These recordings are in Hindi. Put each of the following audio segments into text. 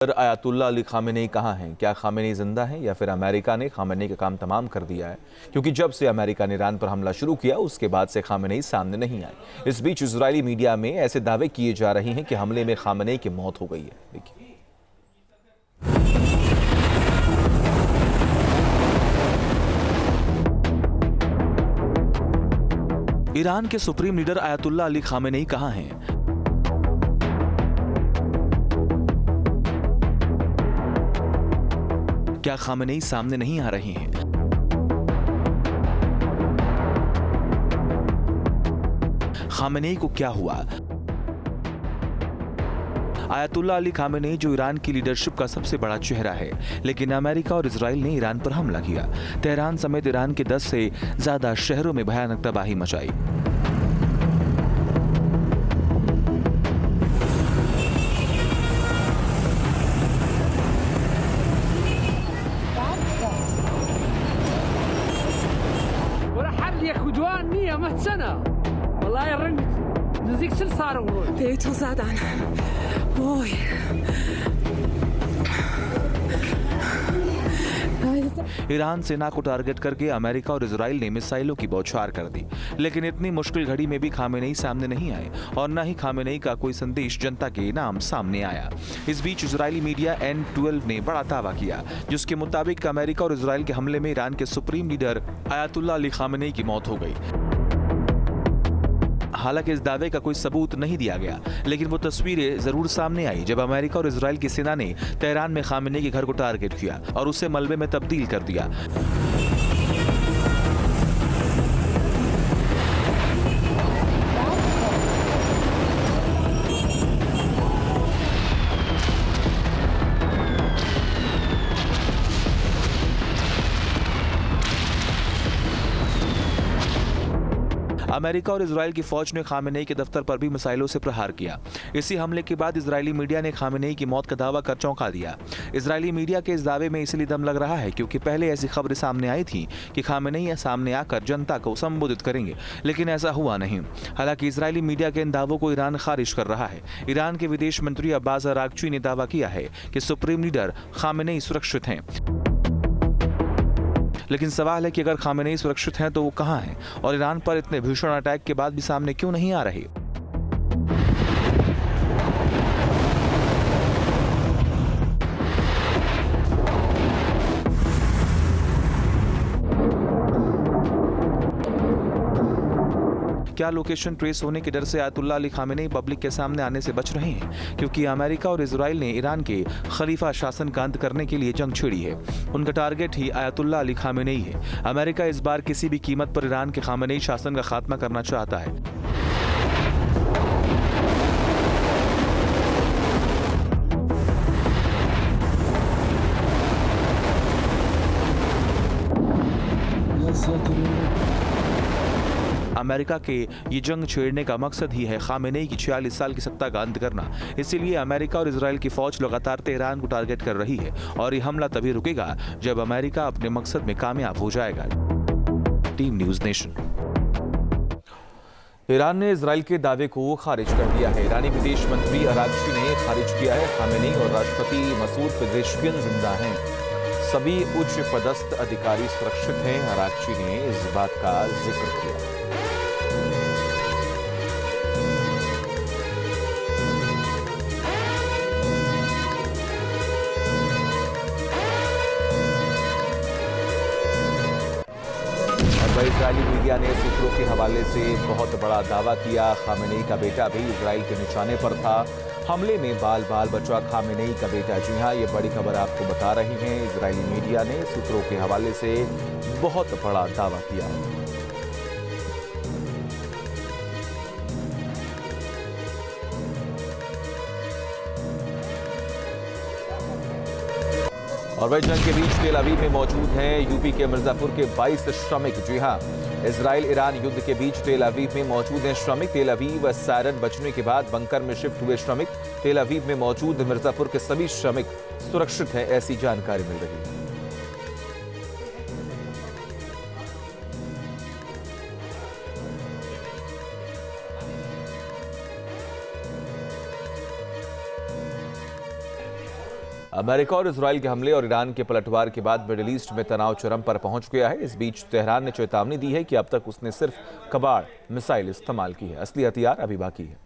आयतुल्ला अली खामेनेई कहाँ हैं? क्या खामेनेई जिंदा हैं या फिर अमेरिका ने खामेनेई का काम तमाम कर दिया है? क्योंकि जब से अमेरिका ने ईरान पर हमला शुरू किया उसके बाद से खामेनेई सामने नहीं आए। इस बीच इजरायली मीडिया में ऐसे दावे किए जा रहे हैं कि हमले में खामेनेई की मौत हो गई है। देखिए, ईरान के supreme leader ayatollah Ali Khamenei कहाँ हैं? क्या खामेनेई सामने नहीं आ रहे हैं? खामेनेई को क्या हुआ? आयतुल्ला अली खामेनेई जो ईरान की लीडरशिप का सबसे बड़ा चेहरा है, लेकिन अमेरिका और इजराइल ने ईरान पर हमला किया। तेहरान समेत ईरान के 10 से ज्यादा शहरों में भयानक तबाही मचाई। ईरान सेना को टारगेट करके अमेरिका और इजराइल ने मिसाइलों की बौछार कर दी, लेकिन इतनी मुश्किल घड़ी में भी खामेनेई सामने नहीं आए और न ही खामेनेई का कोई संदेश जनता के नाम सामने आया। इस बीच इजरायली मीडिया N12 ने बड़ा दावा किया, जिसके मुताबिक अमेरिका और इजराइल के हमले में ईरान के supreme leader ayatollah Ali Khamenei की मौत हो गई। हालांकि इस दावे का कोई सबूत नहीं दिया गया, लेकिन वो तस्वीरें जरूर सामने आई जब अमेरिका और इजराइल की सेना ने तेहरान में खामेनेई के घर को टारगेट किया और उसे मलबे में तब्दील कर दिया। अमेरिका और इजराइल की फौज ने खामेनेई के दफ्तर पर भी मिसाइलों से प्रहार किया। इसी हमले के बाद इजरायली मीडिया ने खामेनेई की मौत का दावा कर चौंका दिया। इजरायली मीडिया के इस दावे में इसलिए दम लग रहा है क्योंकि पहले ऐसी खबरें सामने आई थी कि खामेनेई सामने आकर जनता को संबोधित करेंगे, लेकिन ऐसा हुआ नहीं। हालांकि इजरायली मीडिया के इन दावों को ईरान खारिज कर रहा है। ईरान के विदेश मंत्री अब्बास अरागची ने दावा किया है कि सुप्रीम लीडर खामेनेई सुरक्षित हैं। लेकिन सवाल है कि अगर खामेनेई सुरक्षित हैं तो वो कहां हैं और ईरान पर इतने भीषण अटैक के बाद भी सामने क्यों नहीं आ रहे? क्या लोकेशन ट्रेस होने के डर से आयतुल्ला अली खामेनेई पब्लिक के सामने आने से बच रहे हैं? क्योंकि अमेरिका और इजराइल ने ईरान के खलीफा शासन का अंत करने के लिए जंग छेड़ी है। उनका टारगेट ही आयतुल्ला अली खामेनेई है। अमेरिका इस बार किसी भी कीमत पर ईरान के खामेनेई शासन का खात्मा करना चाहता है। अमेरिका के ये जंग छेड़ने का मकसद ही है खामेनेई की 46 साल की सत्ता का अंत करना। इसीलिए अमेरिका और इजराइल की फौज लगातार तेहरान को टारगेट कर रही है और ये हमला तभी रुकेगा जब अमेरिका अपने मकसद में कामयाब हो जाएगा। Team news nation. ईरान ने इजराइल के दावे को खारिज कर दिया है। ईरानी विदेश मंत्री अरागची ने खारिज किया है खामेनेई और राष्ट्रपति मसूद पेजेश्कियान जिंदा हैं। सभी उच्च पदस्थ अधिकारी सुरक्षित हैं। अरागची ने इस बात का जिक्र किया। इजरायली मीडिया ने सूत्रों के हवाले से बहुत बड़ा दावा किया। खामेनेई का बेटा भी इजराइल के निशाने पर था। हमले में बाल बाल बचा खामेनेई का बेटा। जी हां, ये बड़ी खबर आपको बता रही हैं। इजरायली मीडिया ने सूत्रों के हवाले से बहुत बड़ा दावा किया। और वही जंग के बीच तेल अवीव में मौजूद हैं यूपी के मिर्जापुर के 22 श्रमिक। जी हां, इजराइल ईरान युद्ध के बीच तेल अवीव में मौजूद हैं श्रमिक। तेल अवीव सायरन बजने के बाद बंकर में शिफ्ट हुए श्रमिक। तेल अवीव में मौजूद मिर्जापुर के सभी श्रमिक सुरक्षित हैं, ऐसी जानकारी मिल रही है। अमेरिका और इजराइल के हमले और ईरान के पलटवार के बाद मिडिल ईस्ट में तनाव चरम पर पहुंच गया है। इस बीच तेहरान ने चेतावनी दी है कि अब तक उसने सिर्फ कबाड़ मिसाइल इस्तेमाल की है, असली हथियार अभी बाकी है।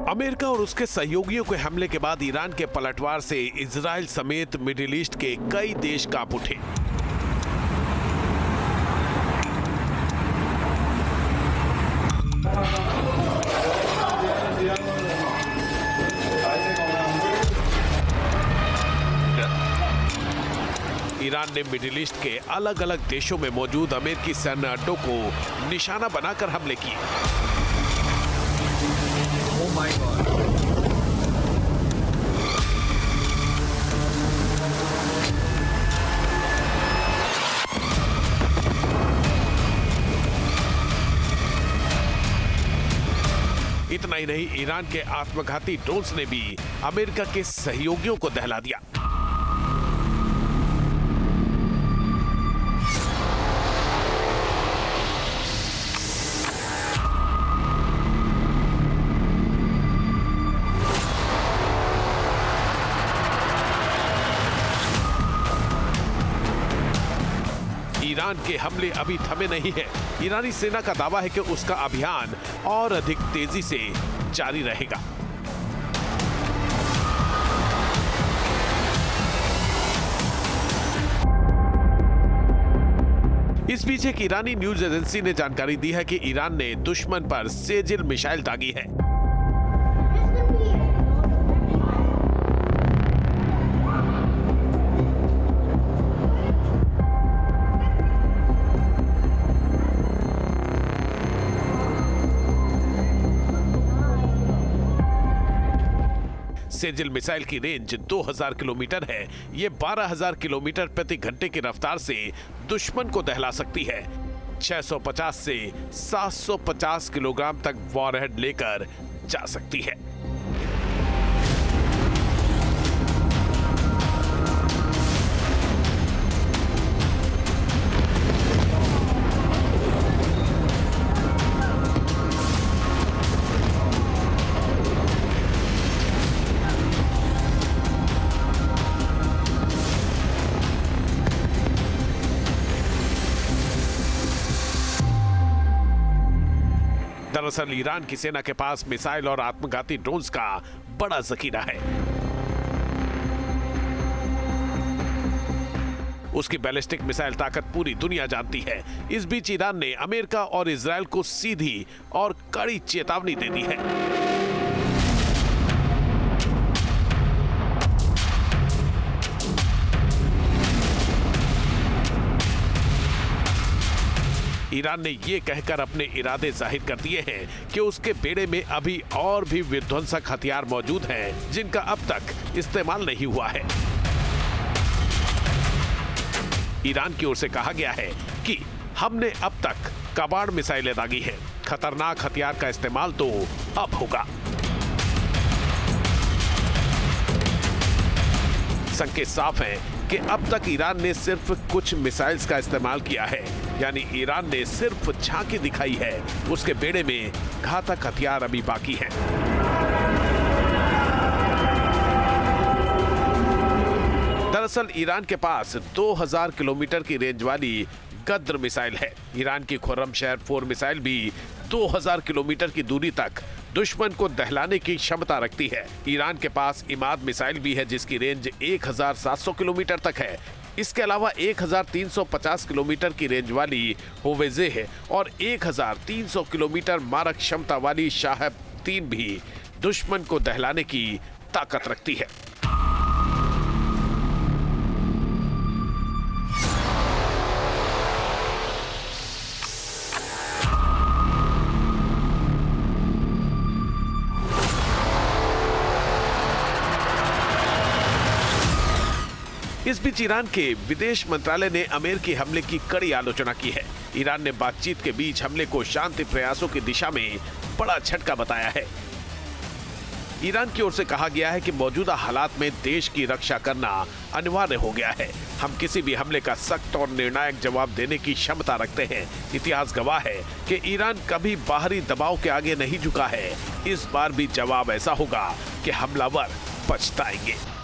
अमेरिका और उसके सहयोगियों के हमले के बाद ईरान के पलटवार से इजराइल समेत मिडिल ईस्ट के कई देश कांप उठे। ईरान ने मिडिल ईस्ट के अलग अलग देशों में मौजूद अमेरिकी सैन्य अड्डों को निशाना बनाकर हमले किए। इतना ही नहीं, ईरान के आत्मघाती ड्रोन्स ने भी अमेरिका के सहयोगियों को दहला दिया। ईरान के हमले अभी थमे नहीं है। ईरानी सेना का दावा है कि उसका अभियान और अधिक तेजी से जारी रहेगा। इस बीच एक ईरानी न्यूज एजेंसी ने जानकारी दी है कि ईरान ने दुश्मन पर सेजिल मिसाइल दागी है। सेजिल मिसाइल की रेंज 2000 किलोमीटर है। ये 12000 किलोमीटर प्रति घंटे की रफ्तार से दुश्मन को दहला सकती है। 650 से 750 किलोग्राम तक वॉरहेड लेकर जा सकती है। दरअसल ईरान की सेना के पास मिसाइल और आत्मघाती ड्रोन्स का बड़ा जखीरा है। उसकी बैलिस्टिक मिसाइल ताकत पूरी दुनिया जानती है। इस बीच ईरान ने अमेरिका और इजराइल को सीधी और कड़ी चेतावनी दे दी है। ईरान ने ये कहकर अपने इरादे जाहिर कर दिए हैं कि उसके बेड़े में अभी और भी विध्वंसक हथियार मौजूद हैं, जिनका अब तक इस्तेमाल नहीं हुआ है। ईरान की ओर से कहा गया है कि हमने अब तक कबाड़ मिसाइलें दागी हैं। खतरनाक हथियार का इस्तेमाल तो अब होगा। संकेत साफ है कि अब तक ईरान ने सिर्फ कुछ मिसाइल्स का इस्तेमाल किया है, यानी ईरान ने सिर्फ झांकी दिखाई है। उसके बेड़े में घातक हथियार अभी बाकी हैं। दरअसल ईरान के पास 2000 किलोमीटर की रेंज वाली गद्र मिसाइल है। ईरान की खुर्रमशहर 4 मिसाइल भी 2000 किलोमीटर की दूरी तक दुश्मन को दहलाने की क्षमता रखती है। ईरान के पास इमाद मिसाइल भी है, जिसकी रेंज 1700 किलोमीटर तक है। इसके अलावा 1350 किलोमीटर की रेंज वाली होवेजे है और 1300 किलोमीटर मारक क्षमता वाली शाहब 3 भी दुश्मन को दहलाने की ताकत रखती है। इस बीच ईरान के विदेश मंत्रालय ने अमेरिकी हमले की कड़ी आलोचना की है। ईरान ने बातचीत के बीच हमले को शांति प्रयासों की दिशा में बड़ा झटका बताया है। ईरान की ओर से कहा गया है कि मौजूदा हालात में देश की रक्षा करना अनिवार्य हो गया है। हम किसी भी हमले का सख्त और निर्णायक जवाब देने की क्षमता रखते हैं। इतिहास गवाह है कि ईरान कभी बाहरी दबाव के आगे नहीं झुका है। इस बार भी जवाब ऐसा होगा कि हमलावर पछताएंगे।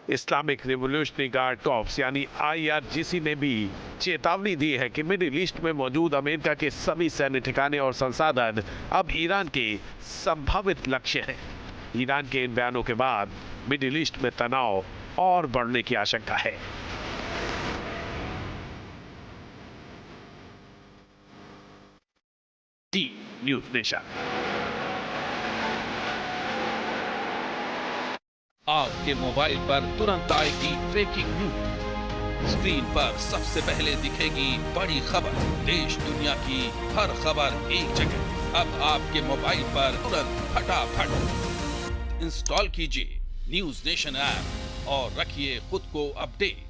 इस्लामिक रिवॉल्यूशनरी गार्ड कॉर्प्स यानी IRGC ने भी चेतावनी दी है कि मिडिल ईस्ट में मौजूद अमेरिका के सभी सैन्य ठिकाने और संसाधन अब ईरान के संभावित लक्ष्य हैं। ईरान के इन बयानों के बाद मिडिल ईस्ट में तनाव और बढ़ने की आशंका है। News nation. आपके मोबाइल पर तुरंत आएगी ब्रेकिंग न्यूज। स्क्रीन पर सबसे पहले दिखेगी बड़ी खबर। देश दुनिया की हर खबर एक जगह। अब आपके मोबाइल पर तुरंत फटाफट इंस्टॉल कीजिए न्यूज़ नेशन ऐप और रखिए खुद को अपडेट।